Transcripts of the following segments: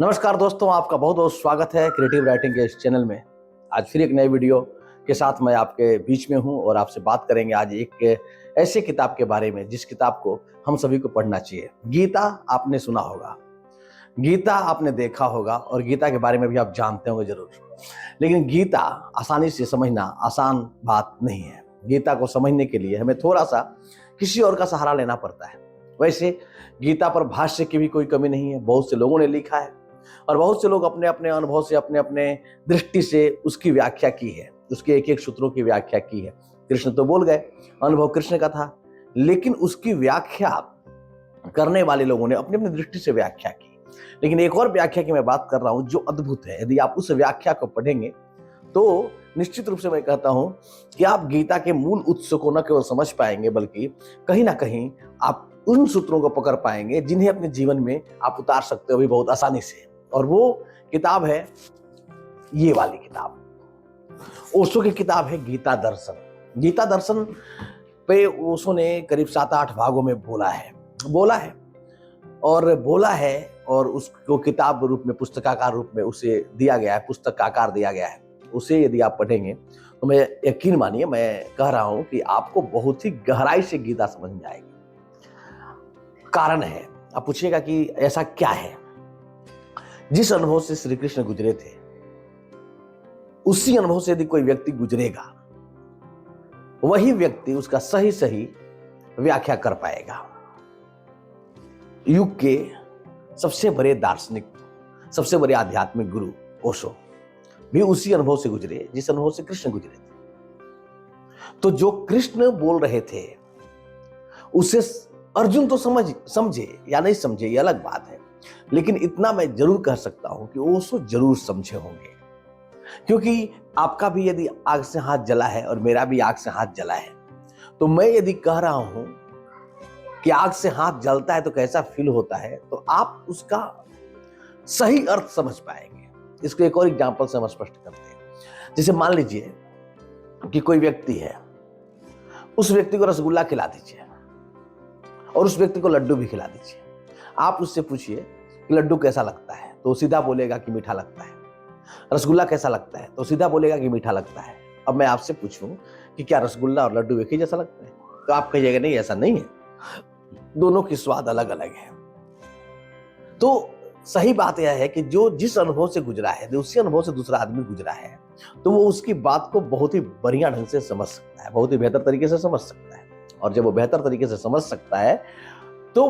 नमस्कार दोस्तों, आपका बहुत बहुत स्वागत है क्रिएटिव राइटिंग के इस चैनल में। आज फिर एक नए वीडियो के साथ मैं आपके बीच में हूं और आपसे बात करेंगे आज एक ऐसे किताब के बारे में जिस किताब को हम सभी को पढ़ना चाहिए। गीता आपने सुना होगा, गीता आपने देखा होगा और गीता के बारे में भी आप जानते होंगे जरूर। लेकिन गीता आसानी से समझना आसान बात नहीं है। गीता को समझने के लिए हमें थोड़ा सा किसी और का सहारा लेना पड़ता है। वैसे गीता पर भाष्य की भी कोई कमी नहीं है, बहुत से लोगों ने लिखा है और बहुत से लोग अपने अपने अनुभव से अपने अपने दृष्टि से उसकी व्याख्या की है, उसके एक एक सूत्रों की व्याख्या की है। कृष्ण तो बोल गए, अनुभव कृष्ण का था, लेकिन उसकी व्याख्या करने वाले लोगों ने अपनी अपनी दृष्टि से व्याख्या की। लेकिन एक और व्याख्या की मैं बात कर रहा हूं जो अद्भुत है। यदि आप उस व्याख्या को पढ़ेंगे तो निश्चित रूप से मैं कहता हूं कि आप गीता के मूल उत्स को न केवल समझ पाएंगे बल्कि कहीं ना कहीं आप उन सूत्रों को पकड़ पाएंगे जिन्हें अपने जीवन में आप उतार सकते हो भी बहुत आसानी से। और वो किताब है ये वाली किताब, ओशो की किताब है गीता दर्शन। गीता दर्शन पे ओशो ने करीब 7-8 भागों में बोला है और उसको किताब रूप में, पुस्तकाकार रूप में उसे दिया गया है, पुस्तक का आकार दिया गया है। उसे यदि आप पढ़ेंगे तो मैं यकीन मानिए, मैं कह रहा हूं कि आपको बहुत ही गहराई से गीता समझ में आएगी। कारण है, आप पूछिएगा कि ऐसा क्या है। जिस अनुभव से श्री कृष्ण गुजरे थे उसी अनुभव से यदि कोई व्यक्ति गुजरेगा, वही व्यक्ति उसका सही सही व्याख्या कर पाएगा। युग के सबसे बड़े दार्शनिक, सबसे बड़े आध्यात्मिक गुरु ओशो भी उसी अनुभव से गुजरे जिस अनुभव से कृष्ण गुजरे थे। तो जो कृष्ण बोल रहे थे उसे अर्जुन तो समझे या नहीं समझे ये अलग बात है, लेकिन इतना मैं जरूर कह सकता हूं कि ओशो जरूर समझे होंगे। क्योंकि आपका भी यदि आग से हाथ जला है और मेरा भी आग से हाथ जला है, तो मैं यदि कह रहा हूं कि आग से हाथ जलता है तो कैसा फील होता है, तो आप उसका सही अर्थ समझ पाएंगे। इसको एक और एग्जांपल से हम स्पष्ट करते हैं। जैसे मान लीजिए कि कोई व्यक्ति है, उस व्यक्ति को रसगुल्ला खिला दीजिए और उस व्यक्ति को लड्डू भी खिला दीजिए। आप उससे पूछिए कि लड्डू कैसा लगता है, तो सीधा बोलेगा कि मीठा लगता है। रसगुल्ला कैसा लगता है, तो सीधा बोलेगा कि मीठा लगता है। अब मैं आपसे पूछूं कि क्या रसगुल्ला और लड्डू एक ही जैसा लगता है, तो आप कहिएगा नहीं, ऐसा नहीं है, दोनों की स्वाद अलग अलग है। तो सही बात यह है कि जो जिस अनुभव से गुजरा है, उसी अनुभव से दूसरा आदमी गुजरा है, तो वो उसकी बात को बहुत ही बढ़िया ढंग से समझ सकता है, बहुत ही बेहतर तरीके से समझ सकता है। और जब वो बेहतर तरीके से समझ सकता है तो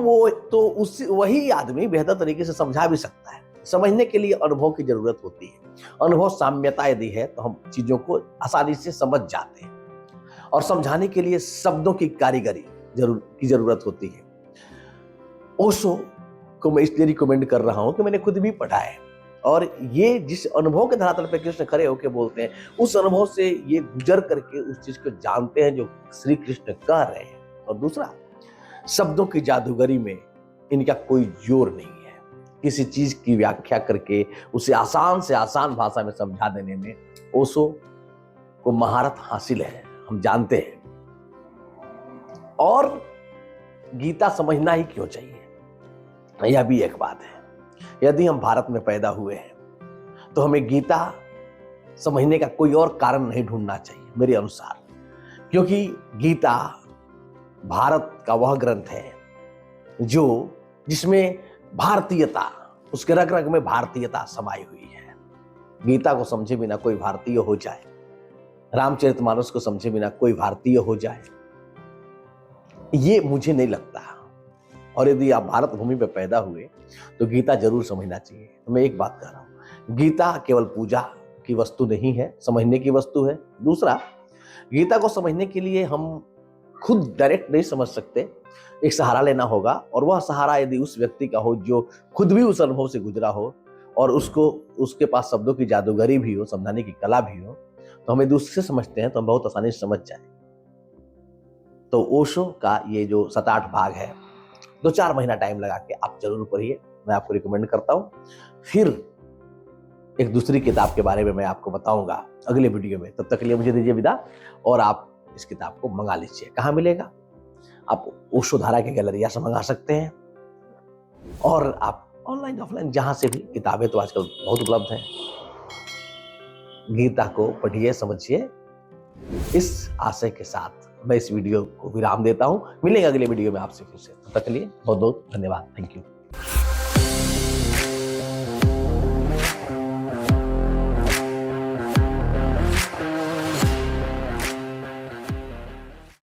वही आदमी बेहतर तरीके से समझा भी सकता है। समझने के लिए अनुभव की जरूरत होती है। अनुभव साम्यता यदि है तो हम चीजों को आसानी से समझ जाते हैं, और समझाने के लिए शब्दों की कारीगरी की जरूरत होती है। ओशो को मैं इसलिए रिकमेंड कर रहा हूं कि मैंने खुद भी पढ़ा है, और ये जिस अनुभव के धरातल पर कृष्ण खड़े होकर बोलते हैं, उस अनुभव से ये गुजर करके उस चीज को जानते हैं जो श्री कृष्ण कह रहे हैं। और दूसरा, शब्दों की जादूगरी में इनका कोई जोर नहीं है। किसी चीज की व्याख्या करके उसे आसान से आसान भाषा में समझा देने में ओशो को महारत हासिल है, हम जानते हैं। और गीता समझना ही क्यों चाहिए, यह भी एक बात है। यदि हम भारत में पैदा हुए हैं तो हमें गीता समझने का कोई और कारण नहीं ढूंढना चाहिए मेरे अनुसार, क्योंकि गीता भारत का वह ग्रंथ है जिसमें भारतीयता, उसके रग रग में भारतीयता समाई हुई है। गीता को समझे बिना कोई भारतीय हो जाए, रामचरितमानस को समझे बिना कोई भारतीय हो जाए, ये मुझे नहीं लगता। और यदि आप भारत भूमि में पैदा हुए तो गीता जरूर समझना चाहिए। तो मैं एक बात कह रहा हूं, गीता केवल पूजा की वस्तु नहीं है, समझने की वस्तु है। दूसरा, गीता को समझने के लिए हम खुद डायरेक्ट नहीं समझ सकते, एक सहारा लेना होगा। और वह सहारा यदि उस व्यक्ति का हो जो खुद भी उस अनुभव से गुजरा हो और उसके पास शब्दों की जादूगरी भी हो, समझाने की कला भी हो, तो हमें दूसरे से समझते हैं तो हम बहुत आसानी से समझ जाए। तो ओशो का ये जो 7-8 भाग है, 2-4 महीना टाइम लगा के आप जरूर पढ़िए, मैं आपको रिकमेंड करता हूं। फिर एक दूसरी किताब के बारे में मैं आपको बताऊंगा अगले वीडियो में। तब तक के लिए मुझे दीजिए विदा, और आप इस किताब को मंगा लीजिए। कहाँ मिलेगा? आप ओशो धारा के गैलरिया से मंगा सकते हैं, और आप ऑनलाइन ऑफलाइन जहां से भी, किताबें तो आजकल बहुत उपलब्ध हैं। गीता को पढ़िए, समझिए। इस आशय के साथ मैं इस वीडियो को विराम देता हूं। मिलेंगे अगले वीडियो में आपसे फिर से। तब तक के लिए बहुत बहुत धन्यवाद। Thank you.